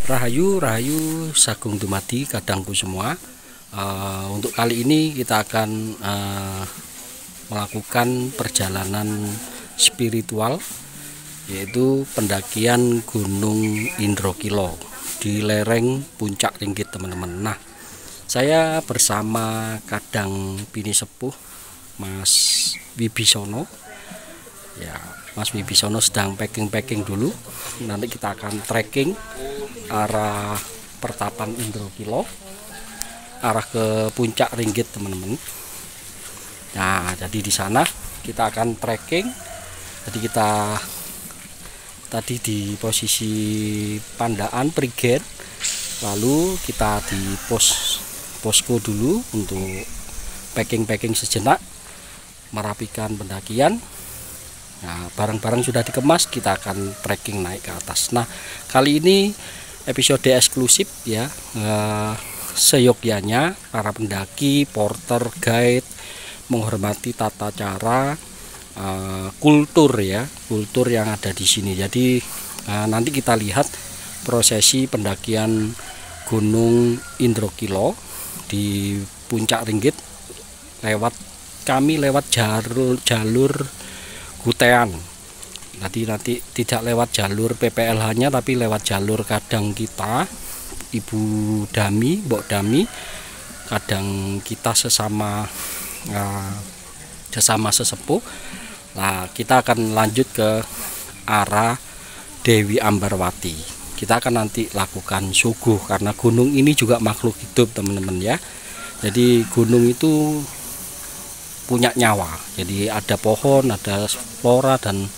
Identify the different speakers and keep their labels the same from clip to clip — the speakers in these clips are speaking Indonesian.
Speaker 1: Rahayu, Rahayu, Sagung Dumadi, kadangku semua. Untuk kali ini kita akan melakukan perjalanan spiritual, yaitu pendakian Gunung Indrokilo di lereng Puncak Ringgit, teman-teman. Nah, saya bersama kadang bini sepuh Mas Wibisono. Ya, Mas Wibisono sedang packing dulu. Nanti kita akan trekking arah Pertapan Indrokilo, arah ke Puncak Ringgit, teman-teman. Nah, jadi di sana kita akan trekking. Jadi kita tadi di posisi Pandaan Prigen, lalu kita di posko dulu untuk packing sejenak, merapikan pendakian. Nah, barang-barang sudah dikemas, kita akan trekking naik ke atas. Nah, kali ini episode eksklusif ya, seyogyanya para pendaki, porter, guide menghormati tata cara kultur yang ada di sini. Jadi nanti kita lihat prosesi pendakian Gunung Indrokilo di Puncak Ringgit kami lewat jalur Gutean. Nanti tidak lewat jalur PPLH-nya, tapi lewat jalur kadang kita, Ibu Dami, Mbok Dami, kadang kita sesama sesepuh. Nah, kita akan lanjut ke arah Dewi Ambarwati. Kita akan nanti lakukan suguh, karena gunung ini juga makhluk hidup, teman-teman ya. Jadi gunung itu punya nyawa. Jadi ada pohon, ada flora dan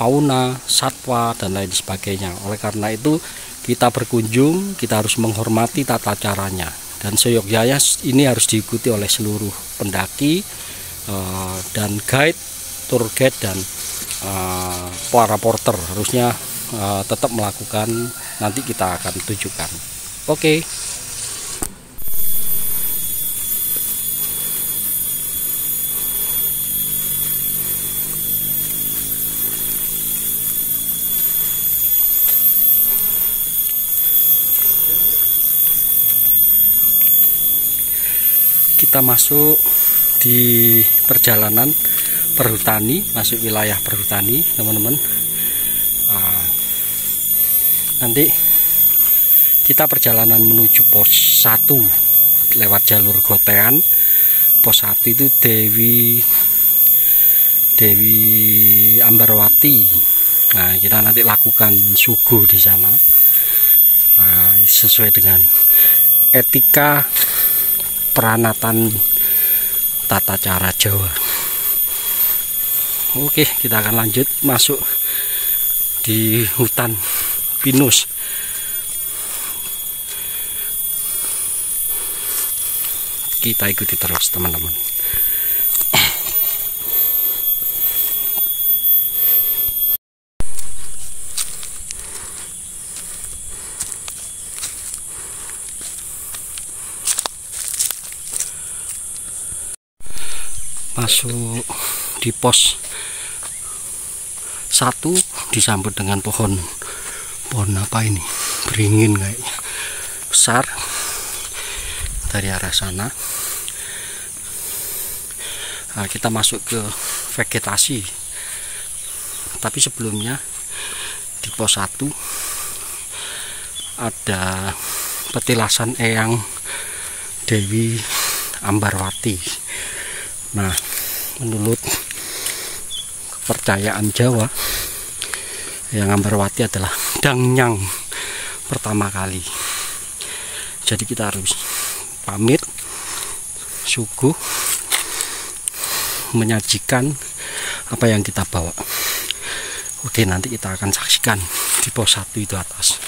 Speaker 1: fauna, satwa dan lain sebagainya. Oleh karena itu kita berkunjung, kita harus menghormati tata caranya. Dan seyogyanya ini harus diikuti oleh seluruh pendaki dan guide, tour guide dan para porter harusnya tetap melakukan. Nanti kita akan tunjukkan. Oke. Kita masuk di perjalanan perhutani, masuk wilayah perhutani, teman-teman. Nanti kita perjalanan menuju pos 1 lewat jalur Gotean. Pos 1 itu Dewi Ambarwati. Nah, kita nanti lakukan suguh di sana. Nah, sesuai dengan etika peranatan tata cara Jawa. Oke, kita akan lanjut masuk di hutan pinus. Kita ikuti terus, teman-teman. Masuk di pos 1 disambut dengan pohon apa ini, beringin kayaknya besar dari arah sana. Nah, kita masuk ke vegetasi, tapi sebelumnya di pos 1 ada petilasan Eyang Dewi Ambarwati. Nah, menurut kepercayaan Jawa, Eyang Ambarwati adalah dangnyang pertama kali. Jadi kita harus pamit suguh, menyajikan apa yang kita bawa. Oke, nanti kita akan saksikan di pos 1 itu atas.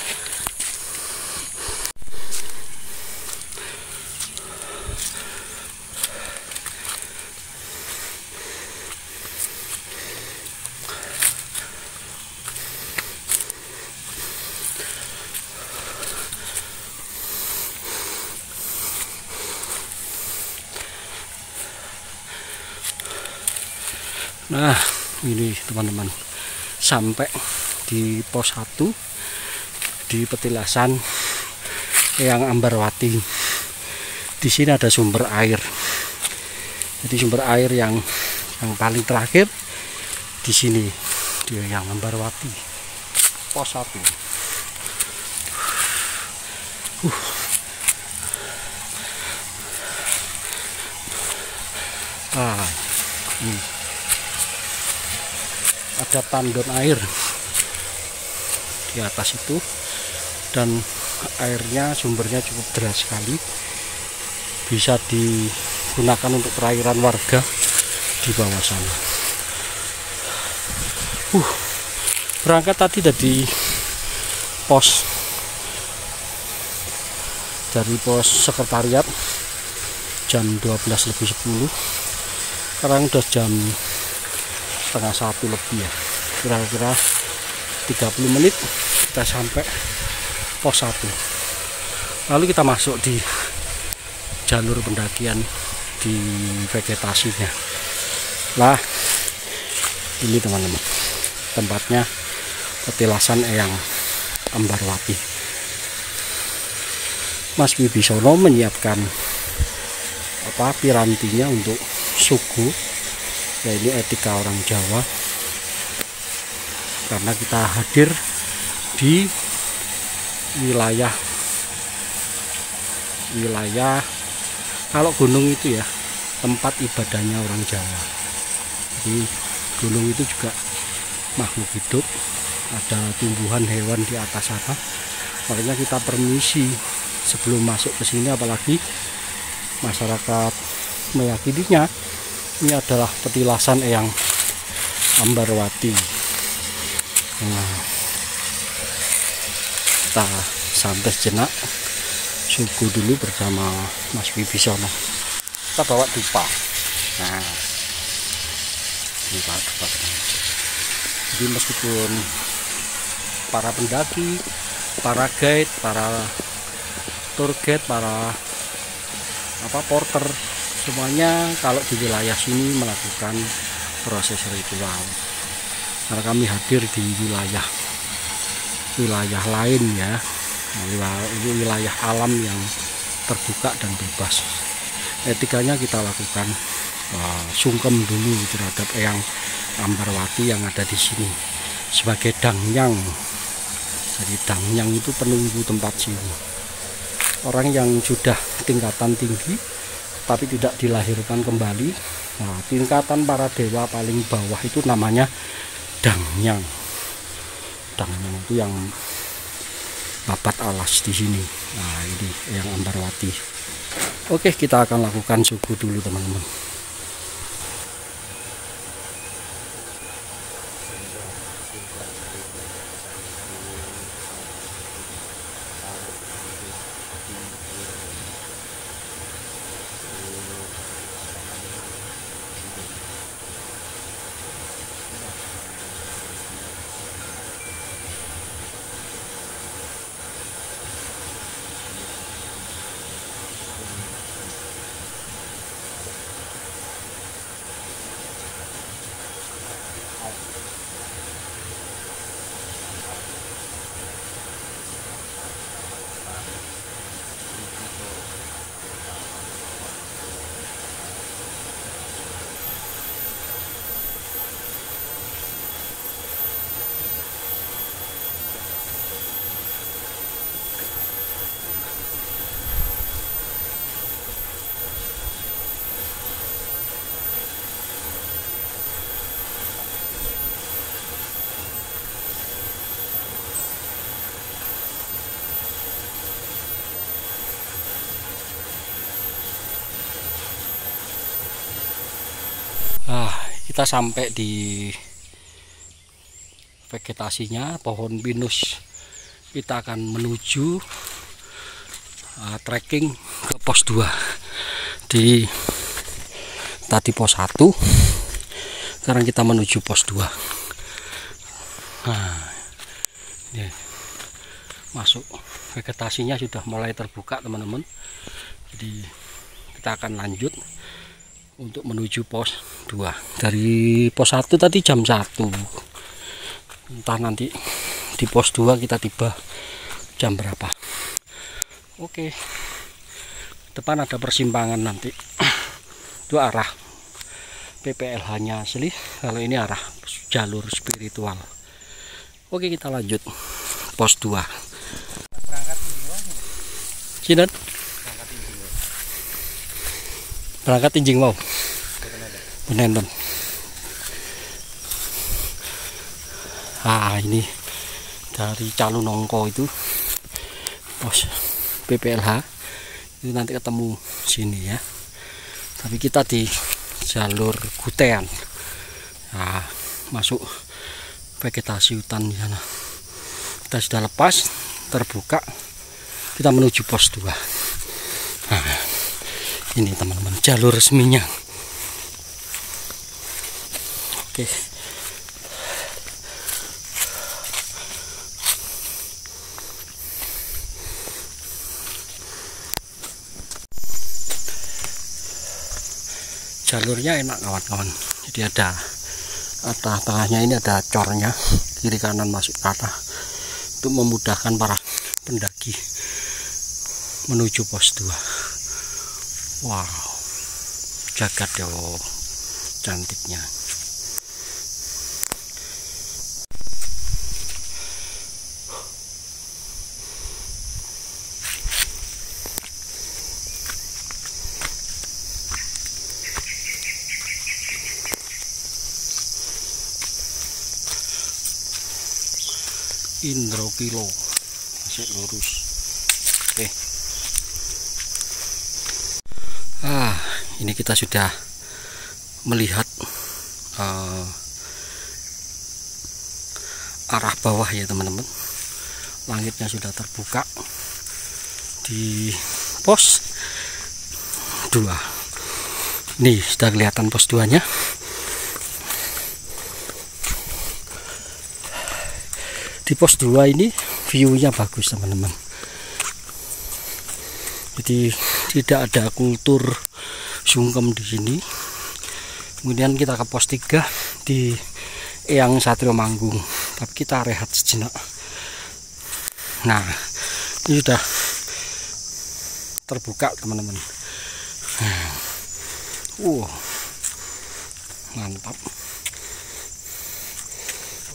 Speaker 1: Nah, ini teman-teman, sampai di pos 1 di petilasan Eyang Ambarwati. Di sini ada sumber air. Jadi sumber air yang paling terakhir di sini di Eyang Ambarwati, pos 1. Ini ada tandon air di atas itu, dan airnya sumbernya cukup deras sekali, bisa digunakan untuk perairan warga di bawah sana. Berangkat tadi dari pos sekretariat jam 12:10. Sekarang udah jam setengah 1 lebih ya, kira-kira 30 menit kita sampai pos 1. Lalu kita masuk di jalur pendakian di vegetasinya. Nah, ini teman-teman, tempatnya petilasan Eyang Ambarwati. Mas Wibisono menyiapkan pirantinya untuk sugu, ya ini etika orang Jawa, karena kita hadir di wilayah kalau gunung itu ya tempat ibadahnya orang Jawa. Jadi gunung itu juga makhluk hidup, ada tumbuhan hewan di atas sana, makanya kita permisi sebelum masuk ke sini, apalagi masyarakat meyakininya ini adalah petilasan Eyang Ambarwati. Nah, kita santai sejenak, subuh dulu bersama Mas Wibisono. Kita bawa dupa. Nah, ini Pak dupa. Jadi meskipun para pendaki, para guide, para tour guide, para porter, semuanya kalau di wilayah sini melakukan proses ritual. Karena kami hadir di wilayah lain ya, wilayah alam yang terbuka dan bebas. Etikanya kita lakukan sungkem dulu terhadap Eyang Ambarwati yang ada di sini sebagai dangyang. Jadi dangyang itu penunggu tempat sini. Orang yang sudah tingkatan tinggi tapi tidak dilahirkan kembali. Nah, tingkatan para dewa paling bawah itu namanya dangyang. Dangyang itu yang babat alas di sini. Nah, ini Eyang Ambarwati. Oke, kita akan lakukan sugu dulu teman-teman. Kita sampai di vegetasinya pohon pinus. Kita akan menuju trekking ke pos 2. Di tadi pos 1, sekarang kita menuju pos 2. Nah, ini masuk vegetasinya sudah mulai terbuka teman-teman. Jadi kita akan lanjut untuk menuju pos 2. Dari pos 1 tadi jam 1. Entah nanti di pos 2 kita tiba jam berapa. Oke, depan ada persimpangan nanti. Itu arah PPLH-nya asli, kalau ini arah jalur spiritual. Oke, kita lanjut pos 2. Sinan berangkat injing mau penonton. Ini dari Calunongko itu pos PPLH itu, nanti ketemu sini ya. Tapi kita di jalur Gutean, masuk vegetasi hutan di sana. Kita sudah lepas, terbuka, kita menuju pos 2. Ini teman-teman jalur resminya. Oke. Jalurnya enak kawan-kawan. Jadi ada tengahnya ini ada cornya, kiri kanan masuk ke atas untuk memudahkan para pendaki menuju pos 2. Wow, jagat yo cantiknya. Indro Kilo masih lurus. Oke. Ini kita sudah melihat arah bawah ya teman-teman. Langitnya sudah terbuka di pos 2. Nih sudah kelihatan pos 2-nya. Di pos 2 ini view-nya bagus teman-teman. Jadi tidak ada kultur sungkem di sini. Kemudian kita ke pos 3 di Eyang Satrio Manggung. Tapi kita rehat sejenak. Nah, ini sudah terbuka teman-teman. Mantap.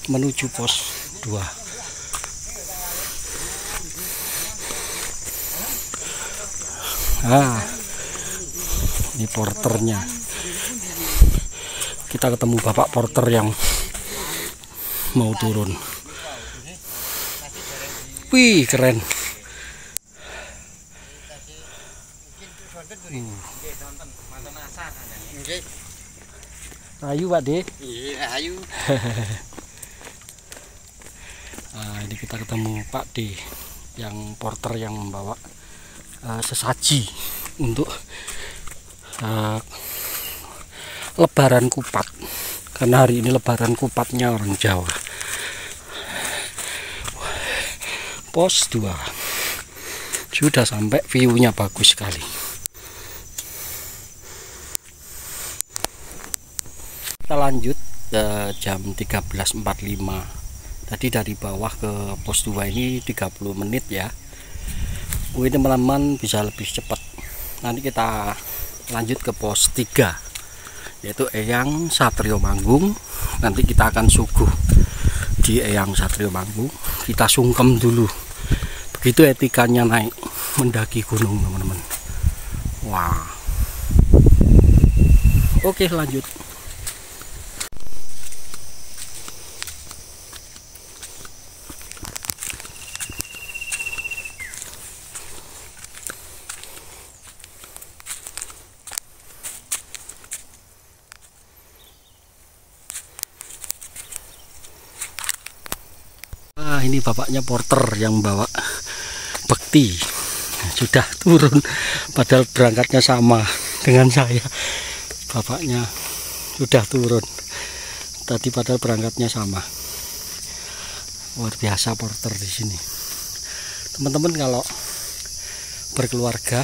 Speaker 1: Menuju pos 2. Ini porternya. Kita ketemu bapak porter yang mau turun. Wih, keren. Ayu Pak De.
Speaker 2: Iya, ayu.
Speaker 1: Ini kita ketemu Pak D yang porter yang membawa sesaji untuk lebaran kupat, karena hari ini lebaran kupatnya orang Jawa. Pos 2 sudah sampai, view-nya bagus sekali. Kita lanjut jam 13.45. Tadi dari bawah ke pos 2 ini 30 menit ya. Ini teman-teman bisa lebih cepat. Nanti kita lanjut ke pos 3 yaitu Eyang Satrio Manggung. Nanti kita akan suguh di Eyang Satrio Manggung. Kita sungkem dulu. Begitu etikanya naik mendaki gunung teman-teman. Wah. Oke, lanjut. Ini bapaknya porter yang bawa bekti sudah turun, padahal berangkatnya sama dengan saya. Bapaknya sudah turun tadi, padahal berangkatnya sama. Luar biasa porter di sini teman-teman. Kalau berkeluarga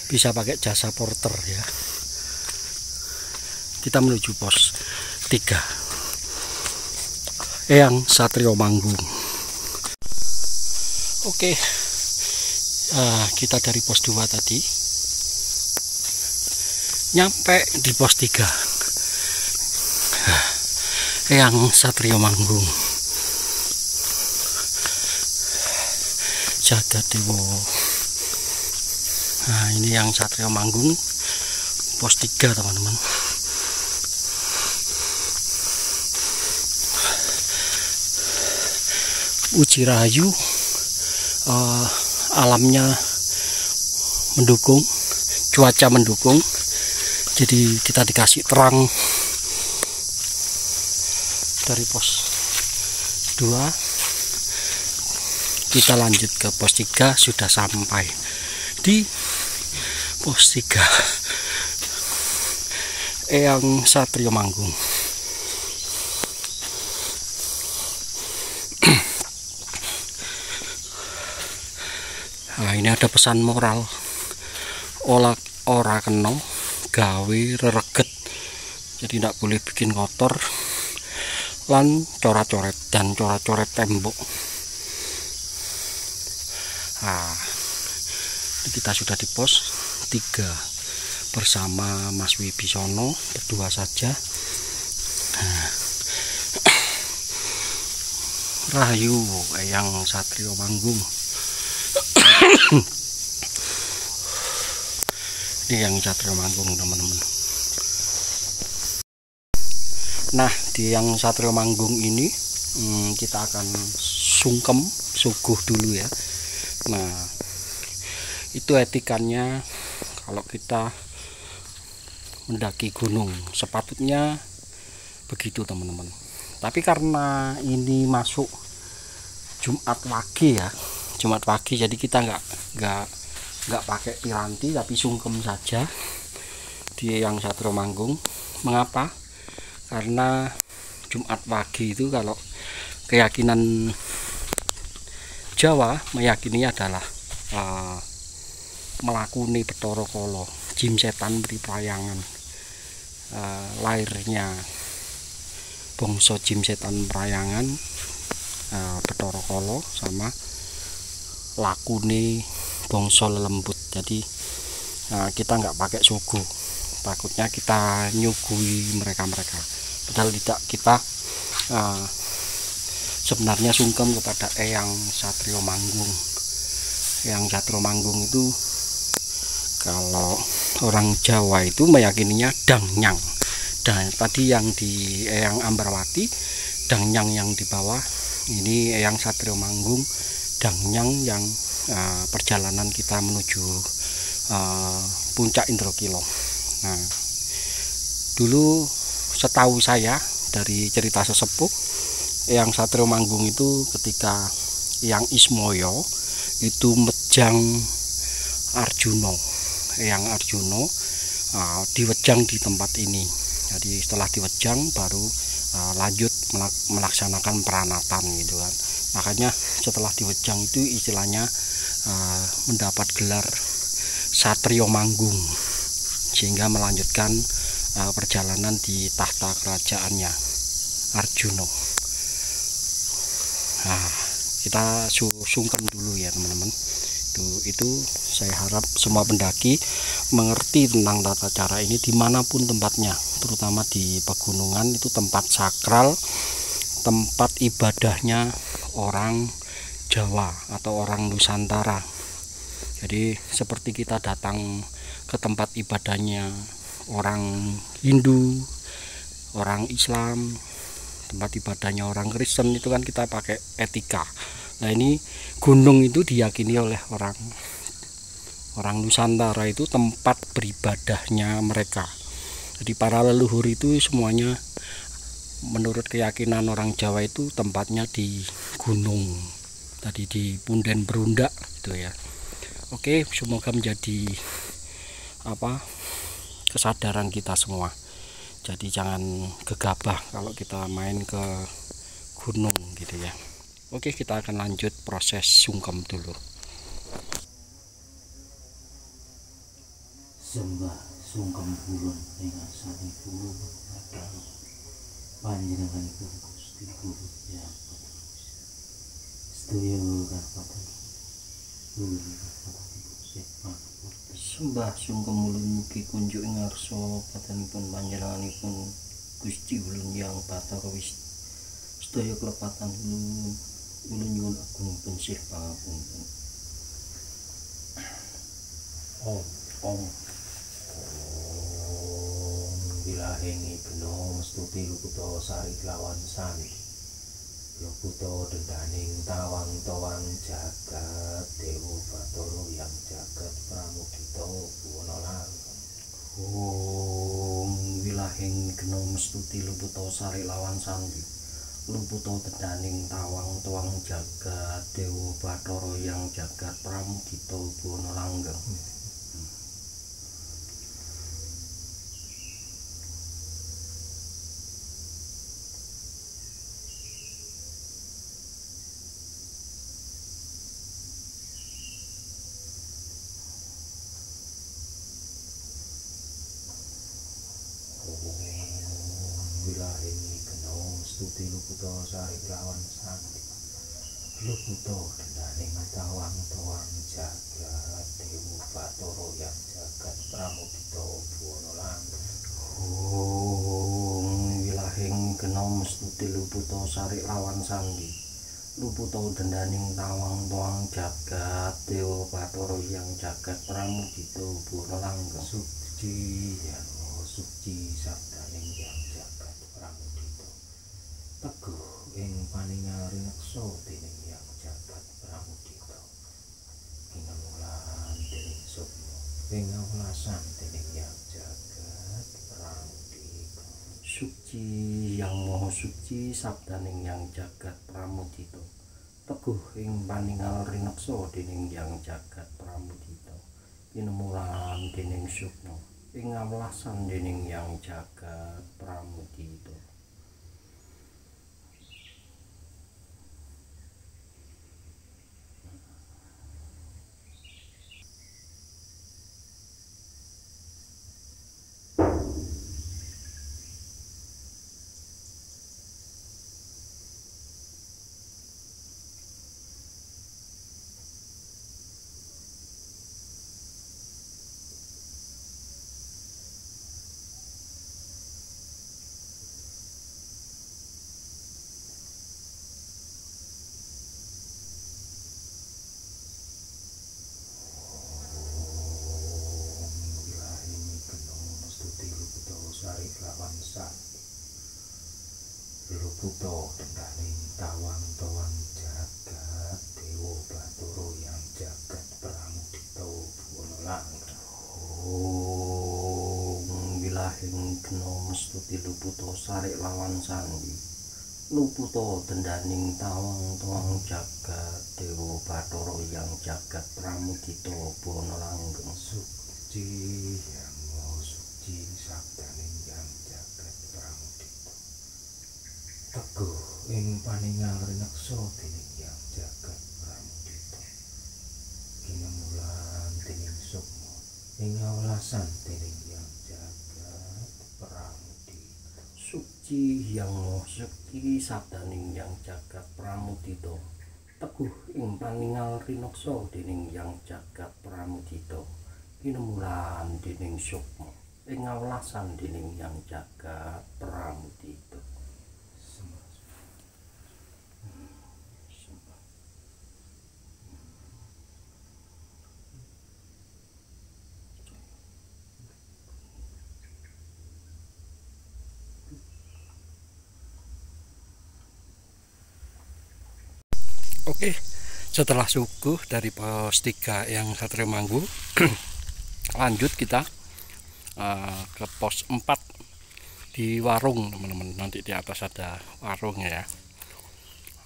Speaker 1: bisa pakai jasa porter ya. Kita menuju pos 3 Eyang Satrio Manggung. Oke, kita dari pos 2 tadi nyampe di pos 3 yang Satrio Manggung Jagat Dewo. Nah, ini yang Satrio Manggung pos 3 teman-teman. Uji Rahayu, alamnya mendukung, cuaca mendukung, jadi kita dikasih terang dari pos 2. Kita lanjut ke pos 3, sudah sampai di pos 3 Eyang Satrio Manggung. Nah, ini ada pesan moral, ora kena gawe rereget, jadi tidak boleh bikin kotor lan coret-coret dan coret-coret tembok. Nah, kita sudah di pos 3 bersama Mas Wibisono, berdua saja. Nah, Rahayu Eyang Satrio Manggung. Ini yang Satrio Manggung teman-teman. Nah, di yang Satrio Manggung ini kita akan sungkem suguh dulu ya. Nah, itu etikannya kalau kita mendaki gunung sepatutnya begitu teman-teman. Tapi karena ini masuk Jumat Wage ya, Jumat Wage, jadi kita nggak pakai piranti tapi sungkem saja di yang Satrio Manggung. Mengapa? Karena Jumat Wage itu kalau keyakinan Jawa meyakini adalah melakuni Bathara Kala, jim setan priprayangan, lahirnya bangsa jim setan prayangan, Bathara Kala sama lakune bangsa lelembut. Jadi kita nggak pakai suguh, takutnya kita nyugui mereka. Padahal tidak, kita sebenarnya sungkem kepada Eyang Satrio Manggung. Eyang Satrio Manggung itu kalau orang Jawa itu meyakininya dangnyang. Dan tadi yang di Eyang Ambarwati dangnyang yang di bawah, ini Eyang Satrio Manggung dangnyang yang perjalanan kita menuju puncak Indrokilo. Nah, dulu setahu saya dari cerita sesepuh, Eyang Satrio Manggung itu ketika Eyang Ismoyo itu mejang Arjuna, Eyang Arjuna diwejang di tempat ini. Jadi setelah diwejang baru lanjut melaksanakan peranatan gitu kan. Makanya setelah diwejang itu istilahnya mendapat gelar Satrio Manggung, sehingga melanjutkan perjalanan di tahta kerajaannya Arjuna. Nah, kita sungkem dulu ya teman-teman. Itu saya harap semua pendaki mengerti tentang tata cara ini dimanapun tempatnya, terutama di pegunungan. Itu tempat sakral, tempat ibadahnya orang Jawa atau orang Nusantara. Jadi seperti kita datang ke tempat ibadahnya orang Hindu, orang Islam, tempat ibadahnya orang Kristen, itu kan kita pakai etika. Nah, ini gunung itu diyakini oleh orang Nusantara, itu tempat beribadahnya mereka. Jadi para leluhur itu semuanya menurut keyakinan orang Jawa itu tempatnya di gunung, tadi di Punden Berundak gitu ya. Oke, semoga menjadi kesadaran kita semua. Jadi jangan gegabah kalau kita main ke gunung gitu ya. Oke, kita akan lanjut proses sungkem dulu.
Speaker 2: Sembah sungkem pulun ing asanipun adalah panjenenganipun Gusti Guru yang sedaya karpaten
Speaker 1: Sembah sungkem ulun mugi kunjuk ing ngarsa padanipun panjenenganipun Gusti ulun yang Bathara wis sedaya kelepatan ulun nyuwun agung pensih pangapunten. Om
Speaker 2: Wilahing Ibnu Mestuti Luputo Sari lawan Sani Luputo dendaning tawang tawang jagat Dewa Bathara yang jagat pramudita buwana langgeng.
Speaker 1: Om Wilahing Ibnu Mestuti Luputo Sari lawan Sani Luputo dendaning tawang tawang jagat Dewa Bathara yang jagat pramudita buwana langgeng.
Speaker 2: Wilahing Ibnu Mestuti Luputo Sari lawan Sani Luputo dendaning tawang tawang jagat Dewa Bathara yang jagat pramudita buwana langgeng.
Speaker 1: Om Wilahing Ibnu Mestuti Luputo Sari lawan Sandi Luputo dendaning tawang tawang jagat Dewa Bathara yang jagat pramudita buwana langgeng.
Speaker 2: Suci yang maha suci sabdaning yang jagat pramudita teguh ing paningal rineksa dening yang jagat pramudita kinemulan dening sukma pingawelasan dening yang jagat pramudita.
Speaker 1: Suci yang maha suci sabdaning yang jagat pramudita teguh ing paningal rineksa dening yang jagat pramudita pinemulan dening sukma pingawelasan dening yang jagat pramudita.
Speaker 2: Sari lawan Sani Luputo dendaning tawang tawang jagat Dewa Bathara yang jagat pramudita buwana langgeng.
Speaker 1: Om Wilahing Ibnu Mestuti Luputo Sari lawan Sandi Luputo dendaning tawang tawang jagat Dewa Bathara yang jagat pramudita buwana langgeng.
Speaker 2: Suci yang maha suci sabdaning yang jagat pramudita teguh ing paningal rineksa dening yang jagat pramudita kinemulan dening sukma pingawelasan dening yang jagat pramudita.
Speaker 1: Suci yang maha suci sabdaning yang jagat pramudita teguh ing paningal rineksa dening yang jagat pramudita pinemulan dening sukma pingawelasan dening yang jagat pramudita. Oke, setelah suguh dari pos 3 yang Satrio Manggu lanjut kita ke pos 4 di warung teman-teman. Nanti di atas ada warung ya.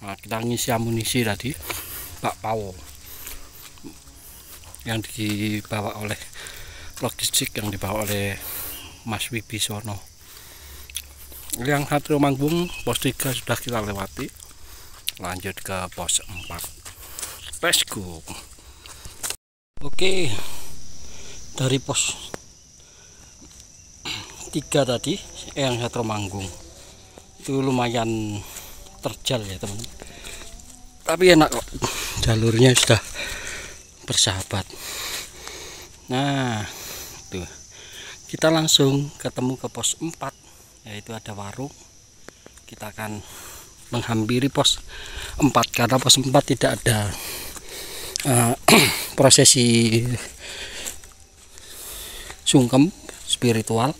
Speaker 1: Kita ngisi amunisi tadi Pak Pawo yang dibawa oleh logistik yang dibawa oleh Mas Wibisono. Yang Satrio Manggung pos 3 sudah kita lewati, lanjut ke pos 4. Let's go. Oke, dari pos 3 tadi yang Satrio Manggung itu lumayan terjal ya teman, tapi enak kok, jalurnya sudah bersahabat. Nah, tuh. Kita langsung ketemu ke pos 4, yaitu ada warung. Kita akan menghampiri pos 4 karena pos 4 tidak ada prosesi sungkem spiritual.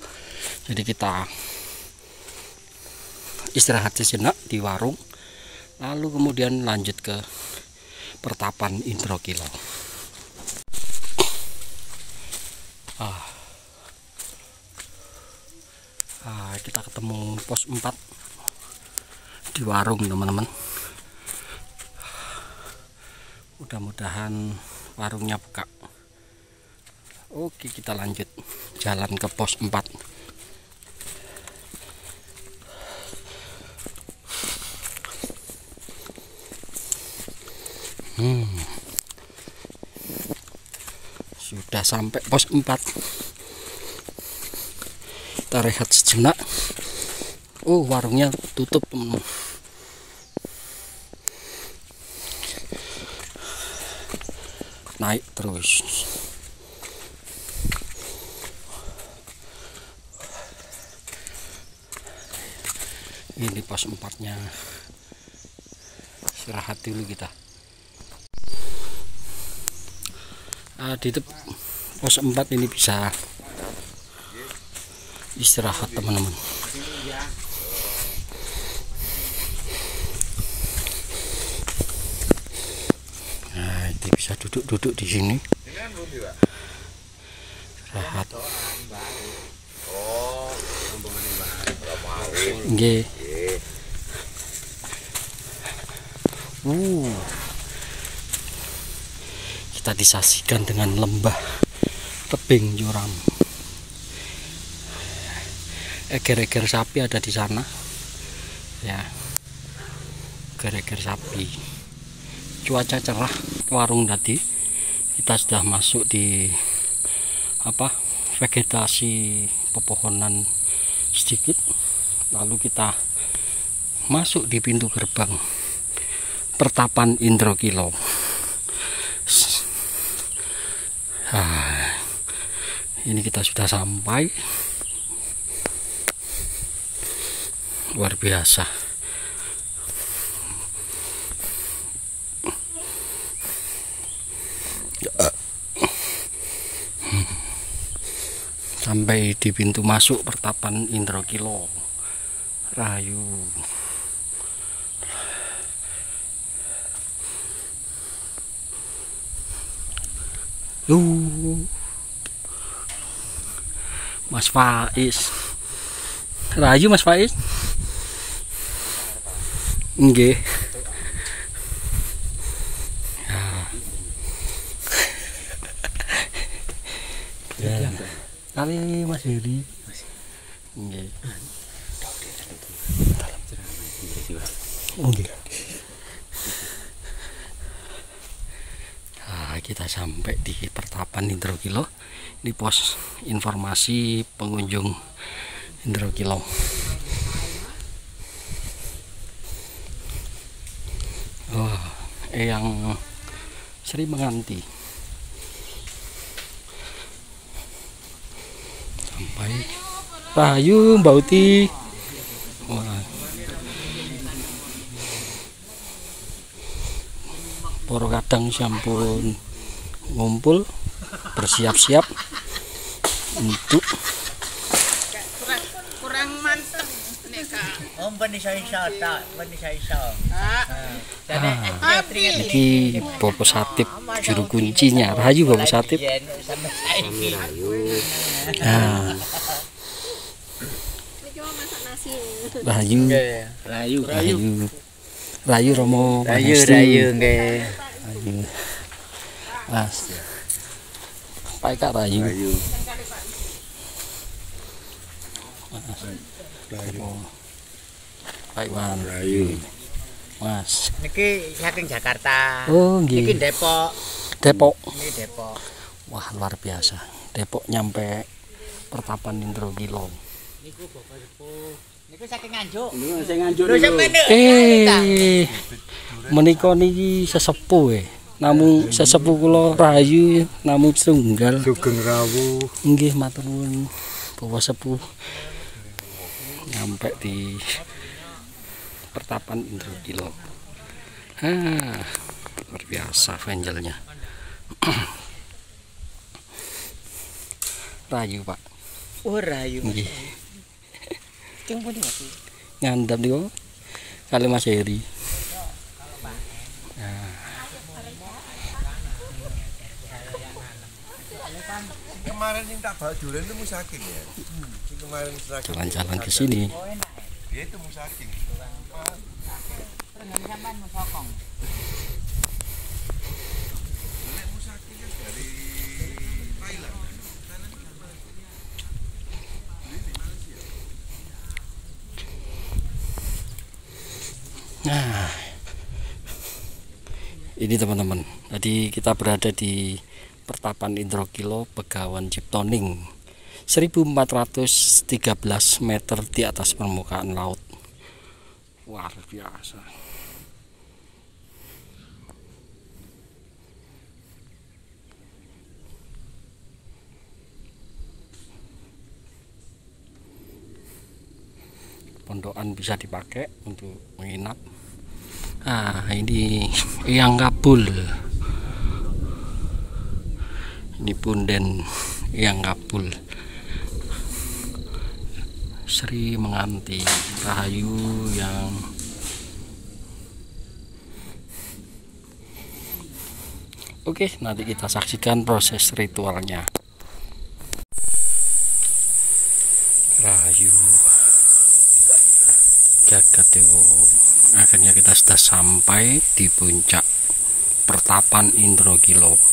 Speaker 1: Jadi kita istirahat sejenak di warung, lalu kemudian lanjut ke pertapan Indrokilo. Kita ketemu pos 4 di warung, teman-teman. Mudah-mudahan warungnya buka. Oke, kita lanjut jalan ke pos 4. Sudah sampai pos 4. Kita rehat sejenak. Warungnya tutup, teman-teman. Naik terus. Ini pos 4-nya. Istirahat dulu kita. Di pos 4 ini bisa istirahat, teman-teman. Nah, itu bisa duduk-duduk di sini. Istirahat. Nggih. Kita disaksikan dengan lembah tebing curam. Eger-eger sapi ada di sana, ya. Eger-eger sapi. Cuaca cerah. Warung tadi kita sudah masuk di vegetasi pepohonan sedikit, lalu kita masuk di pintu gerbang pertapan Indrokilo. Ini kita sudah sampai. Luar biasa. Sampai di pintu masuk pertapan Indrokilo Rahayu. Mas Faiz. Rahayu Mas Faiz. Nggih. Ya. Kali Mas Heri. Nggih. Nggih. Kita sampai di pertapan Indrokilo. Ini pos informasi pengunjung Indrokilo. Yang Sri Menganti. Sampai Rahayu Mbak Uti. Poro kadang sampun ngumpul, bersiap-siap untuk
Speaker 3: kurang mantep nek
Speaker 1: iki Bapak Satip juru kuncinya. Rahayu Bapak Satip. Rahayu Romo.
Speaker 2: Rahayu nggih.
Speaker 1: Mas. Pak Kak Rahayu. Pak Iwan.
Speaker 2: Rahayu.
Speaker 1: Mas.
Speaker 3: niki saking Jakarta.
Speaker 1: Oh, nggih.
Speaker 3: Niki Depok.
Speaker 1: Depok.
Speaker 3: Niki Depok.
Speaker 1: Wah, luar biasa. Depok nyampe pertapan Indrokilo.
Speaker 3: Niku Bapak Sepuh. Niku saking Nganjuk.
Speaker 2: Niku sing Nganjuk.
Speaker 3: Lho sampeyan
Speaker 1: Menika niki sesepuh namung sesepuh kula rahayu namung setunggal.
Speaker 2: Sugeng rawuh.
Speaker 1: Nggih matur nuwun Bapak Sepuh. Nyampe di Pertapan Indrokilo. Luar biasa venjelnya. Rayu Pak.
Speaker 3: Oh, rayu.
Speaker 1: Nggih.
Speaker 3: Ceng pundi Mas?
Speaker 1: Ngandap niku kali Mas Heri.
Speaker 4: Kemarin yang tak bawa durian itu musaking ya. Kemarin
Speaker 1: Jalan-jalan ke sini.
Speaker 4: dia itu musaking.
Speaker 3: Rengen sampean musokong.
Speaker 4: Musaking kan dari Thailand.
Speaker 1: Nah, ini teman-teman. Tadi kita berada di Pertapan Indrokilo, Begawan Ciptoning, 1413 meter di atas permukaan laut. Luar biasa. Pondokan bisa dipakai untuk menginap. Nah, ini yang kabul. Ini punden yang kabul. Sri Menganti Rahayu yang Oke, nanti kita saksikan proses ritualnya. Rahayu Jagat Dewa. Akhirnya kita sudah sampai di puncak Pertapan Indrokilo.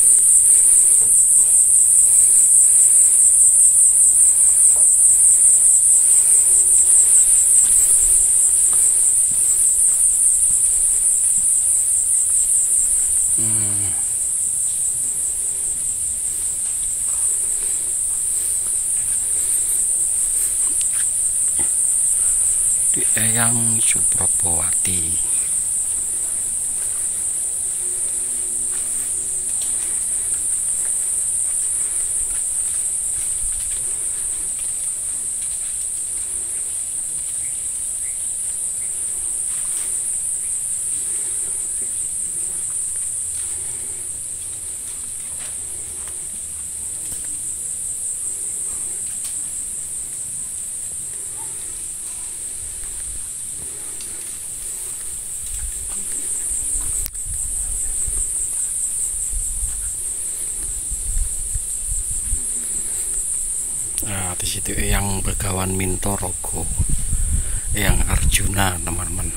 Speaker 1: Di Eyang Suprabowati. Nah, di situ yang Begawan Mintorogo, yang Arjuna, teman-teman.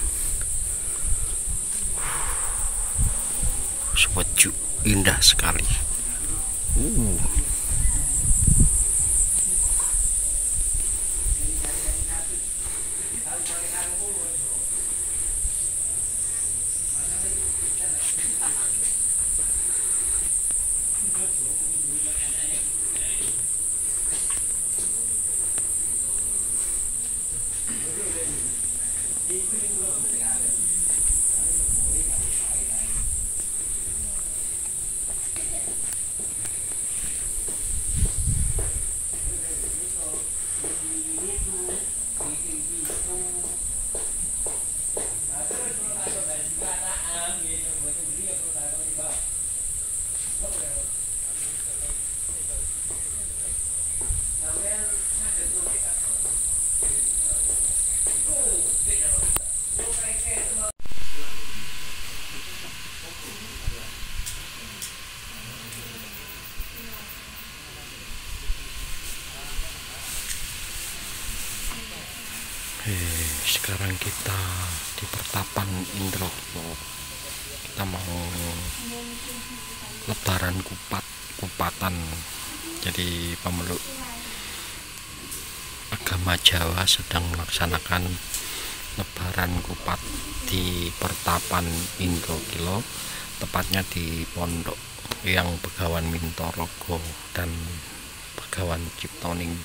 Speaker 1: Sejuk, indah sekali. Sekarang kita di Pertapan Indrokilo. Kita mau lebaran kupatan. Jadi pemeluk agama Jawa sedang melaksanakan lebaran kupat di Pertapan Indrokilo, tepatnya di Pondok yang Begawan Mintorogo dan Begawan Ciptoning.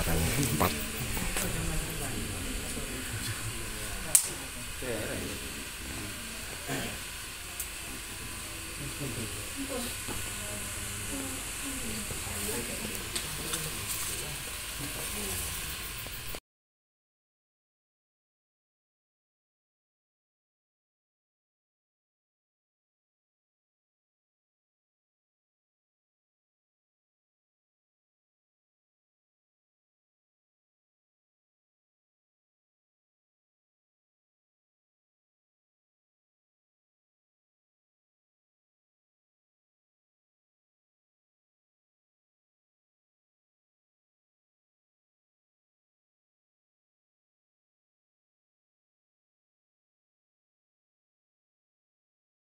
Speaker 1: Lebaran 4